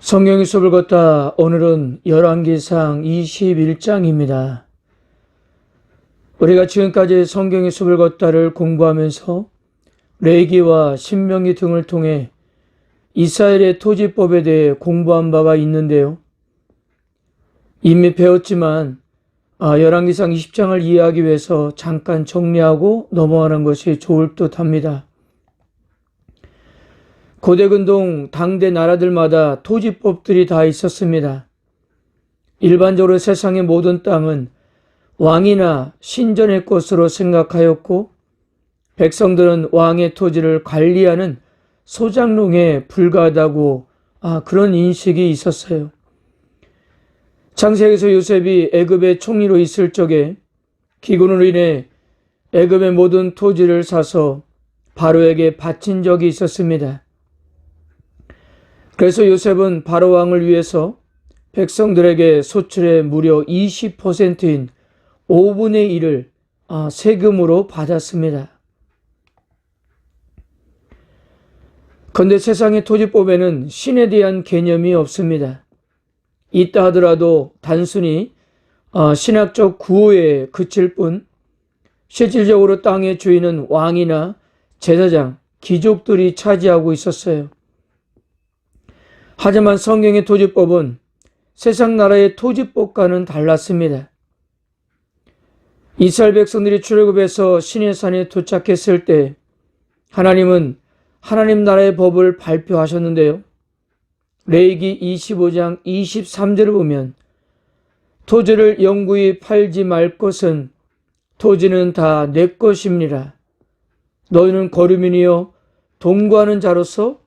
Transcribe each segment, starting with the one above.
성경의 숲을 걷다. 오늘은 열왕기상 21장입니다. 우리가 지금까지 성경의 숲을 걷다를 공부하면서 레위기와 신명기 등을 통해 이스라엘의 토지법에 대해 공부한 바가 있는데요. 이미 배웠지만 열왕기상 20장을 이해하기 위해서 잠깐 정리하고 넘어가는 것이 좋을 듯합니다. 고대 근동 당대 나라들마다 토지법들이 다 있었습니다. 일반적으로 세상의 모든 땅은 왕이나 신전의 것으로 생각하였고, 백성들은 왕의 토지를 관리하는 소장농에 불과하다고 그런 인식이 있었어요. 창세기에서 요셉이 애굽의 총리로 있을 적에 기근으로 인해 애굽의 모든 토지를 사서 바로에게 바친 적이 있었습니다. 그래서 요셉은 바로 왕을 위해서 백성들에게 소출의 무려 20%인 5분의 1을 세금으로 받았습니다. 그런데 세상의 토지법에는 신에 대한 개념이 없습니다. 있다 하더라도 단순히 신학적 구호에 그칠 뿐, 실질적으로 땅의 주인은 왕이나 제사장, 귀족들이 차지하고 있었어요. 하지만 성경의 토지법은 세상 나라의 토지법과는 달랐습니다. 이스라엘 백성들이 출애굽해서 시내 산에 도착했을 때 하나님은 하나님 나라의 법을 발표하셨는데요. 레위기 25장 23절을 보면 토지를 영구히 팔지 말 것은 토지는 다 내 것입니다. 너희는 거류민이여 동거하는 자로서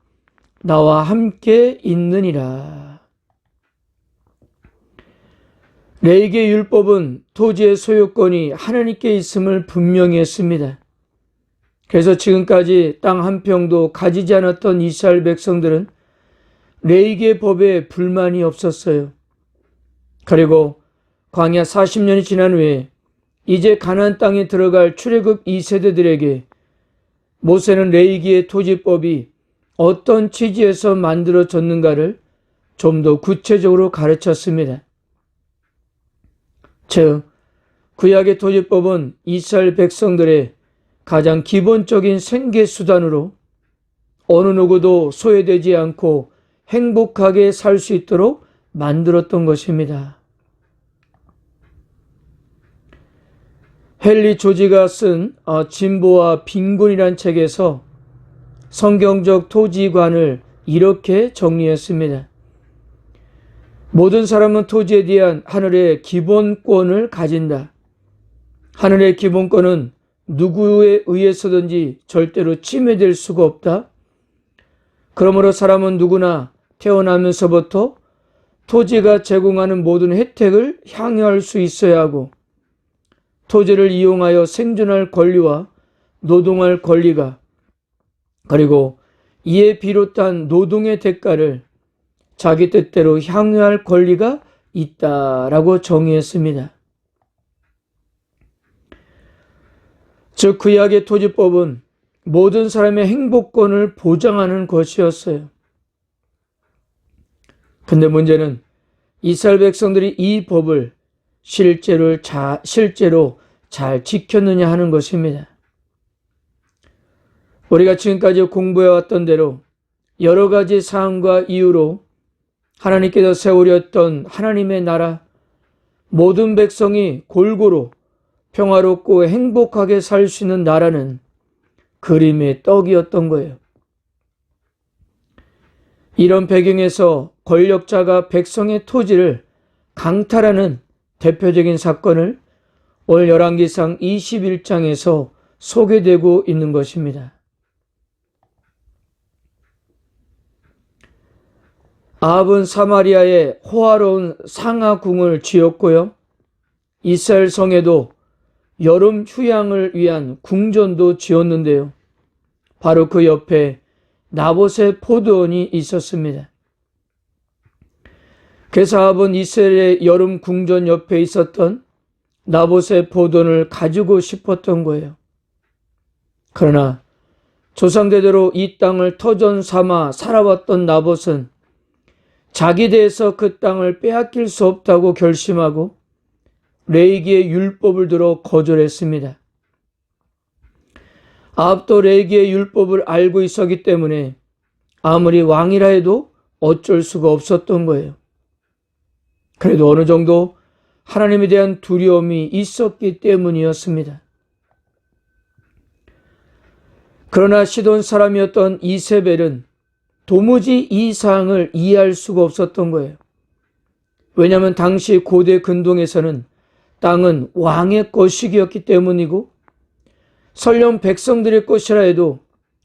나와 함께 있느니라. 레위기의 율법은 토지의 소유권이 하나님께 있음을 분명히 했습니다. 그래서 지금까지 땅 한 평도 가지지 않았던 이스라엘 백성들은 레위기의 법에 불만이 없었어요. 그리고 광야 40년이 지난 후에 이제 가나안 땅에 들어갈 출애굽 2세대들에게 모세는 레위기의 토지법이 어떤 취지에서 만들어졌는가를 좀 더 구체적으로 가르쳤습니다. 즉, 구약의 토지법은 이스라엘 백성들의 가장 기본적인 생계수단으로 어느 누구도 소외되지 않고 행복하게 살 수 있도록 만들었던 것입니다. 헨리 조지가 쓴 진보와 빈곤이란 책에서 성경적 토지관을 이렇게 정리했습니다. 모든 사람은 토지에 대한 하늘의 기본권을 가진다. 하늘의 기본권은 누구에 의해서든지 절대로 침해될 수가 없다. 그러므로 사람은 누구나 태어나면서부터 토지가 제공하는 모든 혜택을 향유할 수 있어야 하고, 토지를 이용하여 생존할 권리와 노동할 권리가, 그리고 이에 비롯한 노동의 대가를 자기 뜻대로 향유할 권리가 있다라고 정의했습니다. 즉, 구약의 토지법은 모든 사람의 행복권을 보장하는 것이었어요. 근데 문제는 이스라엘 백성들이 이 법을 실제로 잘 지켰느냐 하는 것입니다. 우리가 지금까지 공부해왔던 대로 여러 가지 사항과 이유로 하나님께서 세우렸던 하나님의 나라, 모든 백성이 골고루 평화롭고 행복하게 살 수 있는 나라는 그림의 떡이었던 거예요. 이런 배경에서 권력자가 백성의 토지를 강탈하는 대표적인 사건을 오늘 열왕기상 21장에서 소개되고 있는 것입니다. 아합은 사마리아에 호화로운 상하궁을 지었고요. 이스라엘 성에도 여름 휴양을 위한 궁전도 지었는데요. 바로 그 옆에 나봇의 포도원이 있었습니다. 그래서 아합은 이스라엘의 여름 궁전 옆에 있었던 나봇의 포도원을 가지고 싶었던 거예요. 그러나 조상대대로 이 땅을 터전 삼아 살아왔던 나봇은 자기 대에서 그 땅을 빼앗길 수 없다고 결심하고 레위기의 율법을 들어 거절했습니다. 아합도 레위기의 율법을 알고 있었기 때문에 아무리 왕이라 해도 어쩔 수가 없었던 거예요. 그래도 어느 정도 하나님에 대한 두려움이 있었기 때문이었습니다. 그러나 시돈 사람이었던 이세벨은 도무지 이 사항을 이해할 수가 없었던 거예요. 왜냐하면 당시 고대 근동에서는 땅은 왕의 것이었기 때문이고 설령 백성들의 것이라 해도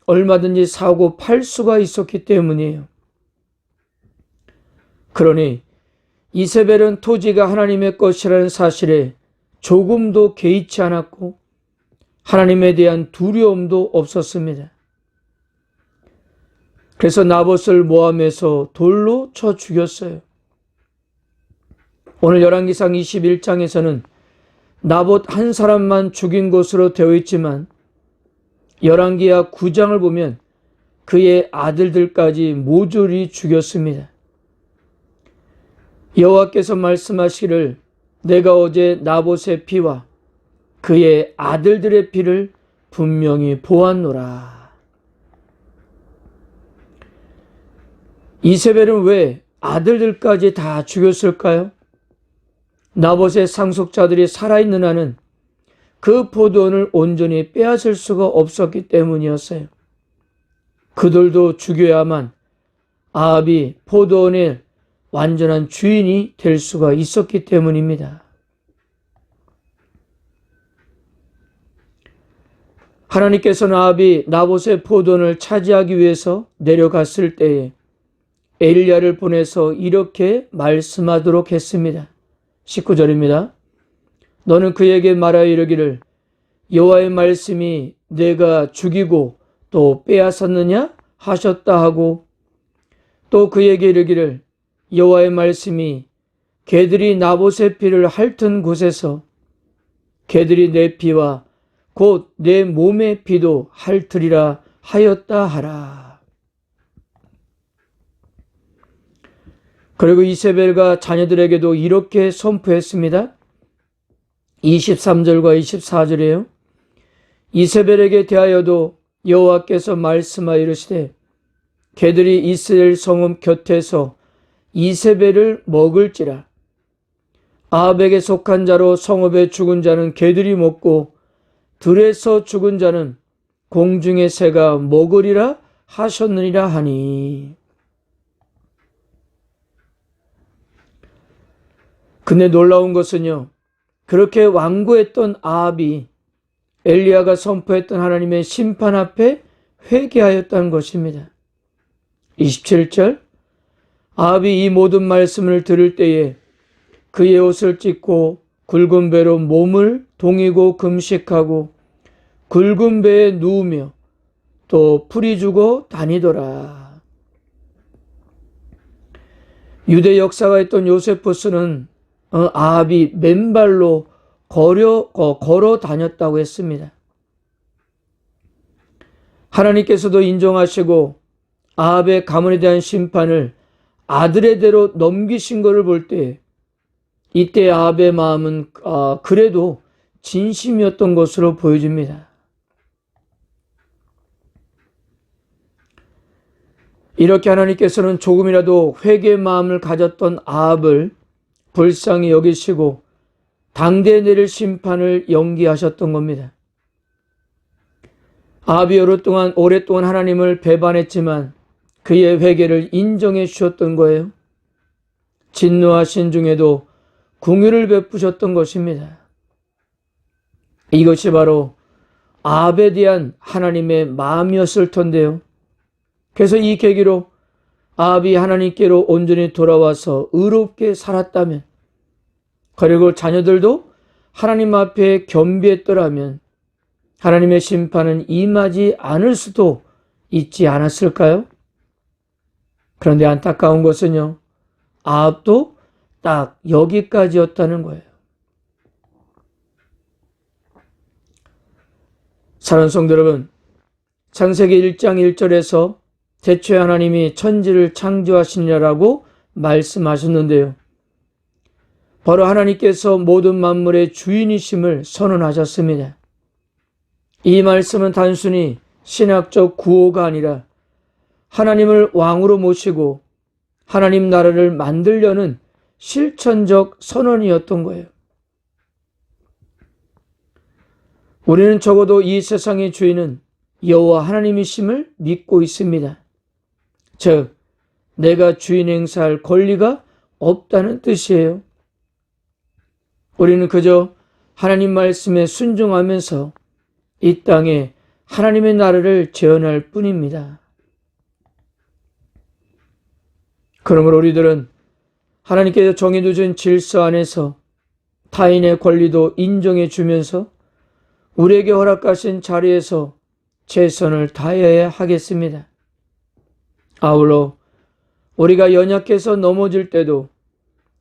얼마든지 사고 팔 수가 있었기 때문이에요. 그러니 이세벨은 토지가 하나님의 것이라는 사실에 조금도 개의치 않았고 하나님에 대한 두려움도 없었습니다. 그래서 나봇을 모함해서 돌로 쳐 죽였어요. 오늘 열왕기상 21장에서는 나봇 한 사람만 죽인 것으로 되어 있지만 열왕기하 9장을 보면 그의 아들들까지 모조리 죽였습니다. 여호와께서 말씀하시기를 내가 어제 나봇의 피와 그의 아들들의 피를 분명히 보았노라. 이세벨은 왜 아들들까지 다 죽였을까요? 나봇의 상속자들이 살아있는 한은 그 포도원을 온전히 빼앗을 수가 없었기 때문이었어요. 그들도 죽여야만 아합이 포도원의 완전한 주인이 될 수가 있었기 때문입니다. 하나님께서는 아합이 나봇의 포도원을 차지하기 위해서 내려갔을 때에 엘리야를 보내서 이렇게 말씀하도록 했습니다. 19절입니다. 너는 그에게 말하여 이르기를 여호와의 말씀이 내가 죽이고 또 빼앗았느냐 하셨다 하고 또 그에게 이르기를 여호와의 말씀이 개들이 나봇의 피를 핥은 곳에서 개들이 내 피와 곧 내 몸의 피도 핥으리라 하였다 하라. 그리고 이세벨과 자녀들에게도 이렇게 선포했습니다. 23절과 24절이에요. 이세벨에게 대하여도 여호와께서 말씀하여 이르시되 개들이 이스라엘 성읍 곁에서 이세벨을 먹을지라. 아합에게 속한 자로 성읍에 죽은 자는 개들이 먹고 들에서 죽은 자는 공중의 새가 먹으리라 하셨느니라 하니. 근데 놀라운 것은요, 그렇게 완고했던 아합이 엘리야가 선포했던 하나님의 심판 앞에 회개하였다는 것입니다. 27절, 아합이 이 모든 말씀을 들을 때에 그의 옷을 찢고 굵은 배로 몸을 동이고 금식하고 굵은 배에 누우며 또 풀이 주고 다니더라. 유대 역사가 있던 요세푸스는 아합이 맨발로 걸어 다녔다고 했습니다. 하나님께서도 인정하시고 아합의 가문에 대한 심판을 아들의 대로 넘기신 것을 볼 때 이때 아합의 마음은 그래도 진심이었던 것으로 보여집니다. 이렇게 하나님께서는 조금이라도 회개의 마음을 가졌던 아합을 불쌍히 여기시고 당대에 내릴 심판을 연기하셨던 겁니다. 아합이 오랫동안 하나님을 배반했지만 그의 회개를 인정해 주셨던 거예요. 진노하신 중에도 긍휼을 베푸셨던 것입니다. 이것이 바로 아합에 대한 하나님의 마음이었을 텐데요. 그래서 이 계기로 아합이 하나님께로 온전히 돌아와서 의롭게 살았다면, 그리고 자녀들도 하나님 앞에 겸비했더라면 하나님의 심판은 임하지 않을 수도 있지 않았을까요? 그런데 안타까운 것은요, 아합도 딱 여기까지였다는 거예요. 사랑하는 성도 여러분, 창세기 1장 1절에서 태초에 하나님이 천지를 창조하시니라고 말씀하셨는데요. 바로 하나님께서 모든 만물의 주인이심을 선언하셨습니다. 이 말씀은 단순히 신학적 구호가 아니라 하나님을 왕으로 모시고 하나님 나라를 만들려는 실천적 선언이었던 거예요. 우리는 적어도 이 세상의 주인은 여호와 하나님이심을 믿고 있습니다. 즉, 내가 주인 행사할 권리가 없다는 뜻이에요. 우리는 그저 하나님 말씀에 순종하면서 이 땅에 하나님의 나라를 재현할 뿐입니다. 그러므로 우리들은 하나님께서 정해두신 질서 안에서 타인의 권리도 인정해 주면서 우리에게 허락하신 자리에서 최선을 다해야 하겠습니다. 아울러 우리가 연약해서 넘어질 때도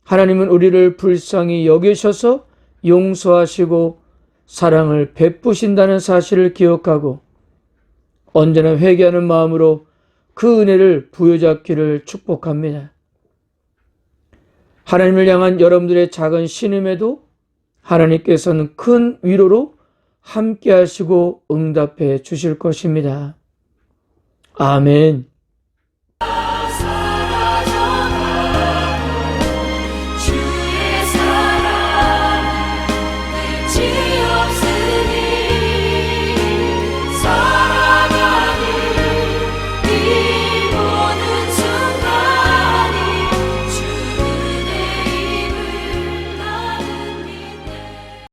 하나님은 우리를 불쌍히 여기셔서 용서하시고 사랑을 베푸신다는 사실을 기억하고 언제나 회개하는 마음으로 그 은혜를 부여잡기를 축복합니다. 하나님을 향한 여러분들의 작은 신음에도 하나님께서는 큰 위로로 함께 하시고 응답해 주실 것입니다. 아멘.